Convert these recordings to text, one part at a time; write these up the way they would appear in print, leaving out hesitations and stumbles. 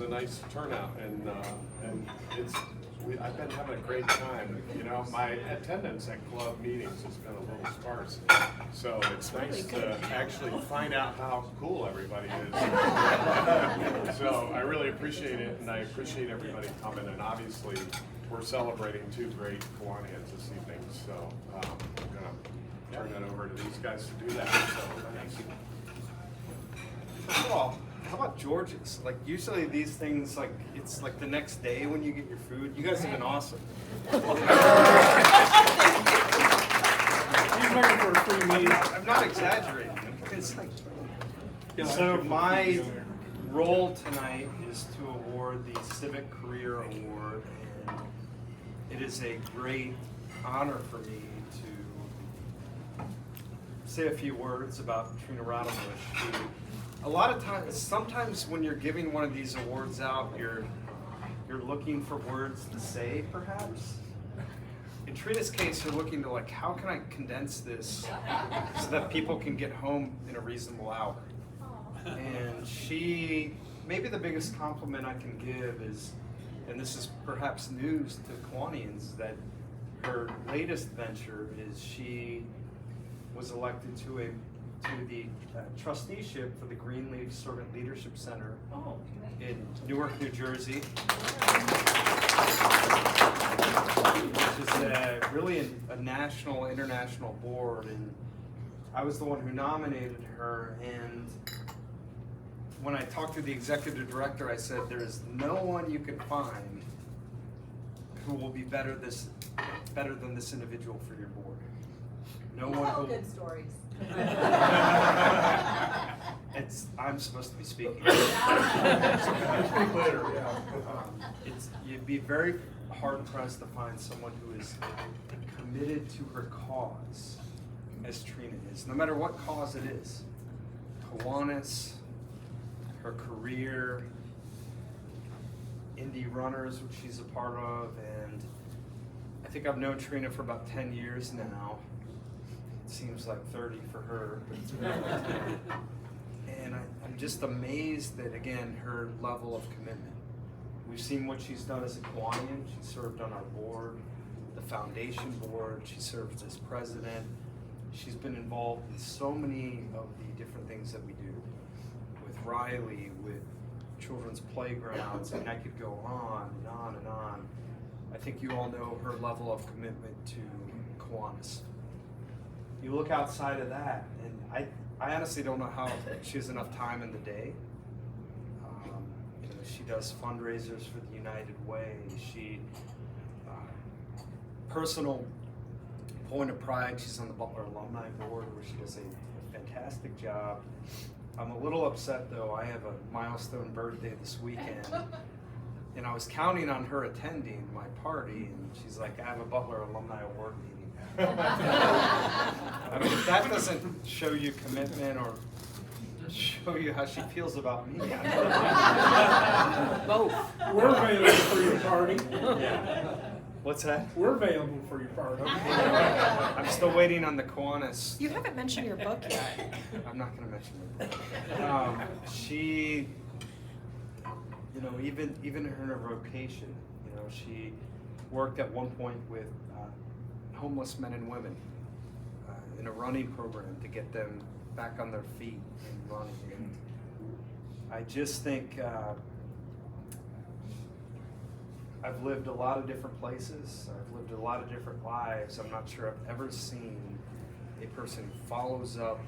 a nice turnout, and I've been having a great time. You know, my attendance at club meetings has been a little sparse, so it's nice to actually find out how cool everybody is. So I really appreciate it, and I appreciate everybody coming. And obviously, we're celebrating two great Kiwanis this evening, so I'm gonna turn it over to these guys to do that. So thank you. First of all, how about George's? Like, usually these things, like, it's like the next day when you get your food. You guys have been awesome. He's looking for a free meal. I'm not exaggerating. It's like, so my role tonight is to award the Civic Career Award, and it is a great honor for me to say a few words about Trena Roudebush, who a lot of times, sometimes when you're giving one of these awards out, you're looking for words to say, perhaps. In Trena's case, you're looking to, like, how can I condense this so that people can get home in a reasonable hour? And she, maybe the biggest compliment I can give is, and this is perhaps news to Kiwanians, that her latest venture is she was elected to the trusteeship for the Greenleaf Servant Leadership Center in Newark, New Jersey, which is really a national, international board. And I was the one who nominated her. And when I talked to the executive director, I said, "There's no one you can find who will be better than this individual for your board. No one all who." Good stories. I'm supposed to be speaking. You'd be very hard pressed to find someone who is committed to her cause as Trena is, no matter what cause it is. Kiwanis, her career, Indy runners, which she's a part of, and I think I've known Trena for about 10 years now. Seems like 30 for her, but it's been like 10. And I'm just amazed at, again, her level of commitment. We've seen what she's done as a Kiwanian. She served on our board, the foundation board. She served as president. She's been involved in so many of the different things that we do with Riley, with children's playgrounds. I mean, I could go on and on and on. I think you all know her level of commitment to Kiwanis. You look outside of that, and I honestly don't know how she has enough time in the day. You know, she does fundraisers for the United Way. She, personal point of pride, she's on the Butler Alumni Board, where she does a fantastic job. I'm a little upset, though. I have a milestone birthday this weekend, and I was counting on her attending my party, and she's like, "I have a Butler Alumni Award meeting." I mean, if that doesn't show you commitment or show you how she feels about me, both. We're available for your party. Yeah. What's that? We're available for your party. I'm still waiting on the Kiwanis. You haven't mentioned your book yet. I'm not going to mention it. She, you know, even in her vocation, you know, she worked at one point with homeless men and women in a running program to get them back on their feet and running. And I just think I've lived a lot of different places. I've lived a lot of different lives. I'm not sure I've ever seen a person who follows up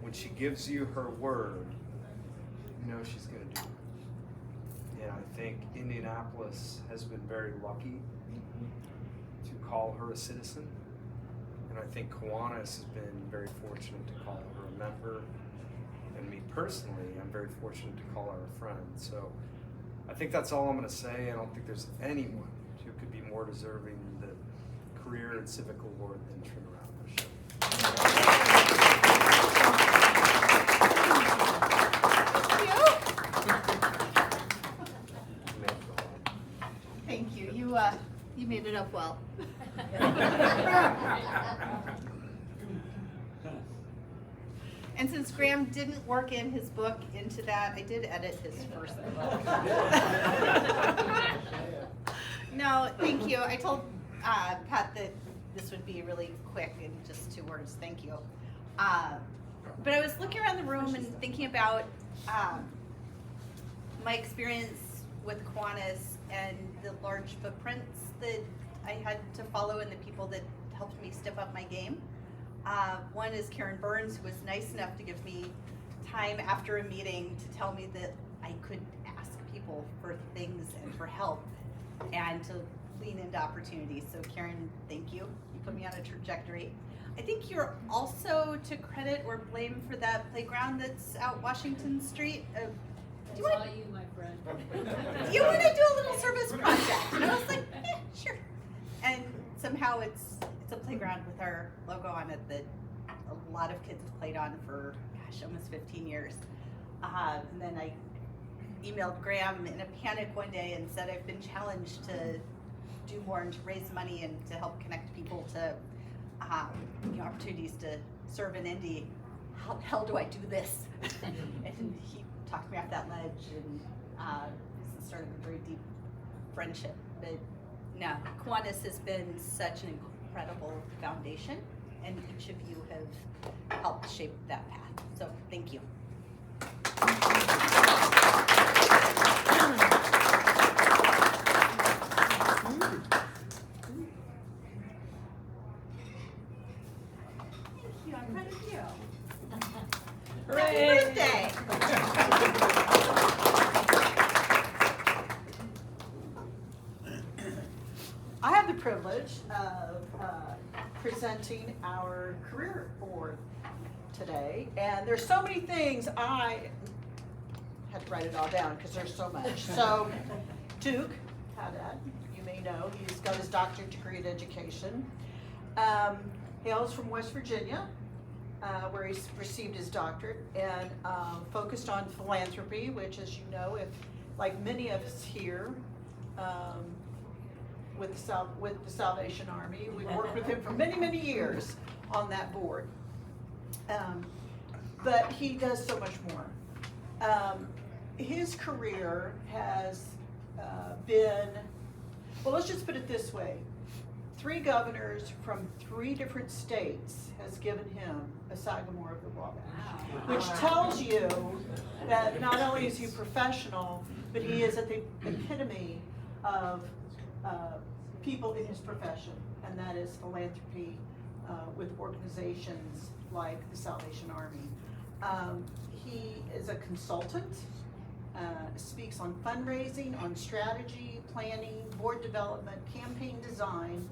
when she gives you her word, you know she's going to do it. And I think Indianapolis has been very lucky to call her a citizen, and I think Kiwanis has been very fortunate to call her a member, and me personally, I'm very fortunate to call her a friend. So I think that's all I'm going to say. I don't think there's anyone who could be more deserving of the Career and Civic Award than Trena Roudebush. Thank you. You made it up well. And since Graham didn't work in his book into that, I did edit his first book. No, thank you. I told Pat that this would be really quick in just 2 words. Thank you. But I was looking around the room and thinking about my experience with Kiwanis and the large footprints that I had to follow and the people that helped me step up my game. One is Karen Burns, who was nice enough to give me time after a meeting to tell me that I could ask people for things and for help and to lean into opportunities. So Karen, thank you. You put me on a trajectory. I think you're also to credit or blame for that playground that's out Washington Street. That's all you, my friend. You want to do a little service project? And I was like, sure. And somehow it's a playground with our logo on it that a lot of kids have played on for, gosh, almost 15 years. And then I emailed Graham in a panic one day and said I've been challenged to do more and to raise money and to help connect people to opportunities to serve in Indy. How the hell do I do this? And he talked me off that ledge, and this started a very deep friendship. But no, Kiwanis has been such an incredible foundation, and each of you have helped shape that path. So thank you. Thank you. I'm proud of you. Happy birthday. I have the privilege of presenting our career award today, and there's so many things. I had to write it all down because there's so much. So Duke Haddad, you may know, he's got his doctorate degree in education. Hails from West Virginia, where he's received his doctorate, and focused on philanthropy, which, as you know, if like many of us here, with the Salvation Army, we worked with him for many, many years on that board. But he does so much more. His career has been, well, let's just put it this way. 3 governors from 3 different states has given him a Sagamore of the Wabash, which tells you that not only is he professional, but he is at the epitome of people in his profession, and that is philanthropy with organizations like the Salvation Army. He is a consultant, speaks on fundraising, on strategy, planning, board development, campaign design.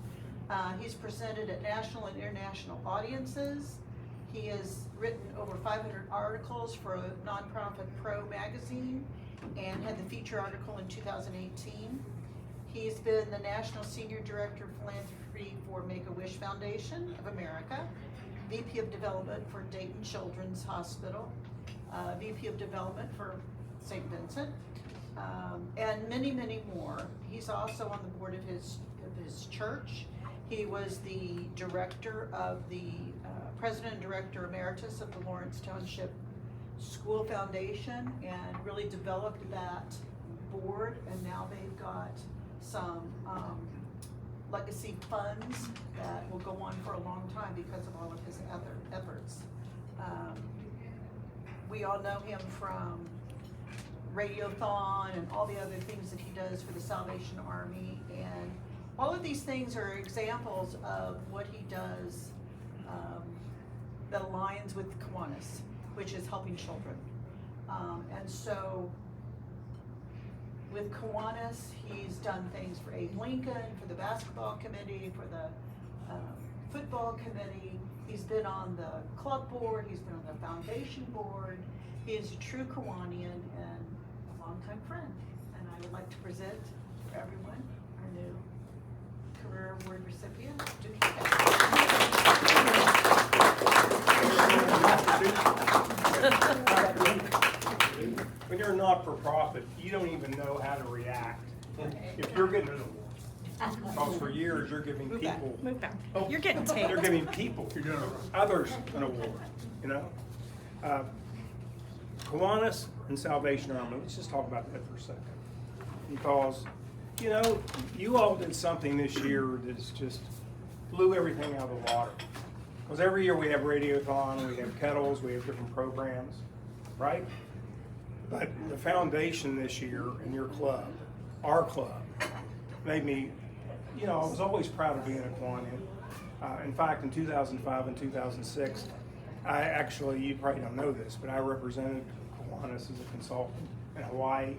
He's presented at national and international audiences. He has written over 500 articles for a nonprofit Pro magazine and had the feature article in 2018. He's been the National Senior Director of Philanthropy for Make-A-Wish Foundation of America, VP of Development for Dayton Children's Hospital, VP of Development for St. Vincent, and many, many more. He's also on the board of his church. He was the director of the President and Director Emeritus of the Lawrence Township School Foundation, and really developed that board, and now they've got some legacy funds that will go on for a long time because of all of his other efforts. We all know him from Radiothon and all the other things that he does for the Salvation Army, and all of these things are examples of what he does that aligns with Kiwanis, which is helping children. And so with Kiwanis, he's done things for Abe Lincoln, for the basketball committee, for the football committee. He's been on the club board, he's been on the foundation board. He is a true Kiwanian and a longtime friend. And I would like to present for everyone our new career award recipient, Duke When you're a not-for-profit, you don't even know how to react if you're getting an award. Because for years, you're giving people. Move back. Oh, You're getting You're taped. giving people, others an award, you know? Kiwanis and Salvation Army, let's just talk about that for a second. Because, you know, you all did something this year that's just blew everything out of the water. Because every year we have Radiothon, we have kettles, we have different programs, right? But the foundation this year in your club, our club, made me, you know, I was always proud of being a Kiwanian. In fact, in 2005 and 2006, I actually, you probably don't know this, but I represented Kiwanis as a consultant in Hawaii.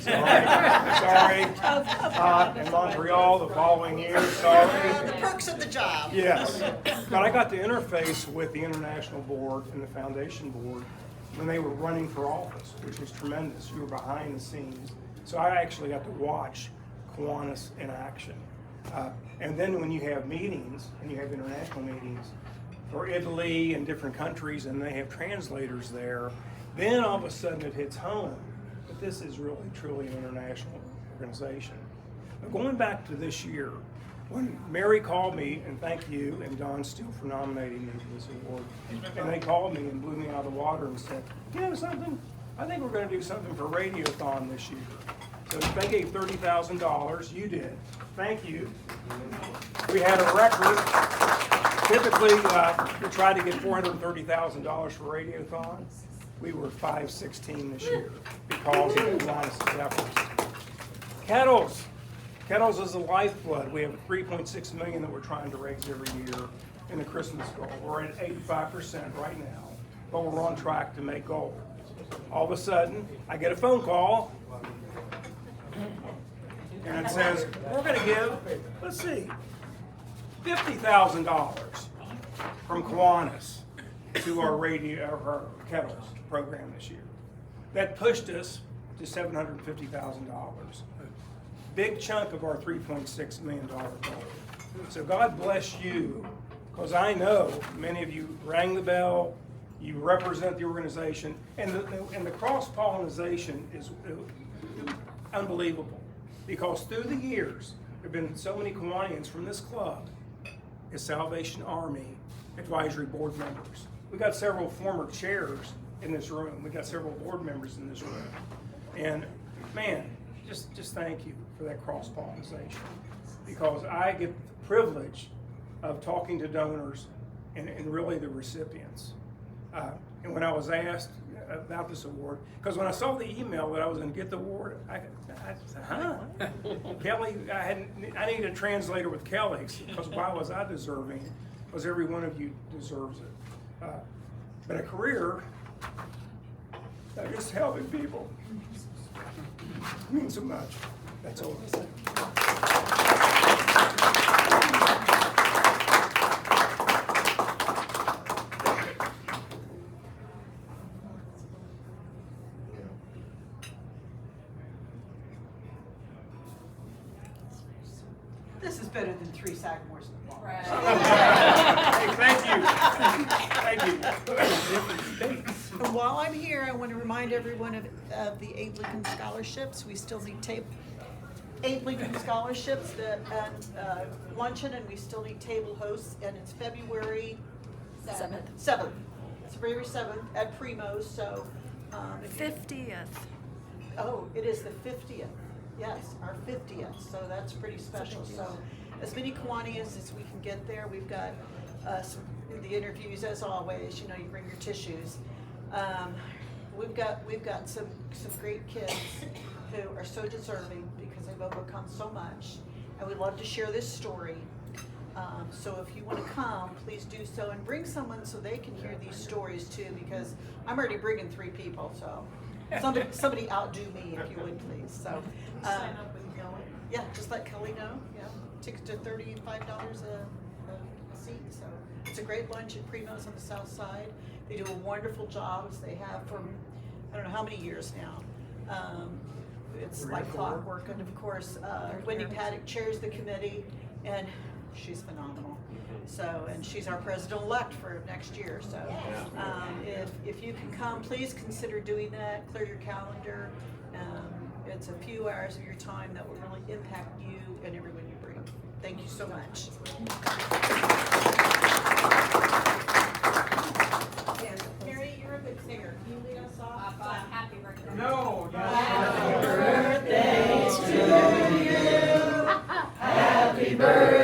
Sorry. In Montreal the following year, sorry. The perks of the job. Yes, but I got to interface with the international board and the foundation board when they were running for office, which was tremendous. You were behind the scenes. So I actually got to watch Kiwanis in action. And then when you have meetings, and you have international meetings for Italy and different countries, and they have translators there, then all of a sudden it hits home. But this is really, truly an international organization. But going back to this year, when Mary called me, and thank you and Don Steele for nominating me for this award, and they called me and blew me out of the water and said, you know something, I think we're going to do something for Radiothon this year. So they gave $30,000, you did, thank you. We had a record. Typically, we try to get $430,000 for Radiothon. We were 516 this year because of Kiwanis' efforts. Kettles. Kettles is the lifeblood. We have 3.6 million that we're trying to raise every year in the Christmas goal. We're at 85% right now, but we're on track to make goal. All of a sudden, I get a phone call, and it says, we're going to give, let's see, $50,000 from Kiwanis to our Kettles program this year. That pushed us to $750,000. Big chunk of our $3.6 million goal. So God bless you, because I know many of you rang the bell, you represent the organization, and the cross-pollination is unbelievable. Because through the years, there have been so many Kiwanians from this club as Salvation Army advisory board members. We got several former chairs in this room. We got several board members in this room. And man, just thank you for that cross-pollination. Because I get the privilege of talking to donors and really the recipients. And when I was asked about this award, because when I saw the email that I was going to get the award, I said, huh? Kelly, I needed a translator with Kelly, because why was I deserving? Because every one of you deserves it. But a career that just helping people means so much. That's all I say. This is better than 3 Sagamores in the ball. Right. Hey, thank you. Thank you. And while I'm here, I want to remind everyone of the Abe Lincoln scholarships. We still need Abe Lincoln scholarships and luncheon, and we still need table hosts, and it's February 7th. It's February 7th at Primo's, so. 50th. Oh, it is the 50th. Yes, our 50th, so that's pretty special. So as many Kiwanians as we can get there. We've got some in the interviews, as always, you know, you bring your tissues. We've got some great kids who are so deserving because they've overcome so much, and we'd love to share this story. So if you want to come, please do so, and bring someone so they can hear these stories too, because I'm already bringing 3 people, so somebody outdo me if you would please. So Sign up when you go in. yeah, just let Kelly know. Yeah, tickets to $35 a seat. So it's a great lunch at Primo's on the south side. They do a wonderful job, as they have for I don't know how many years now. It's like clockwork, and of course Wendy Paddock chairs the committee, and she's phenomenal. So, and she's our president-elect for next year. So if you can come, please consider doing that. Clear your calendar. It's a few hours of your time that will really impact you and everyone you bring. Thank you so much. Mary Happy birthday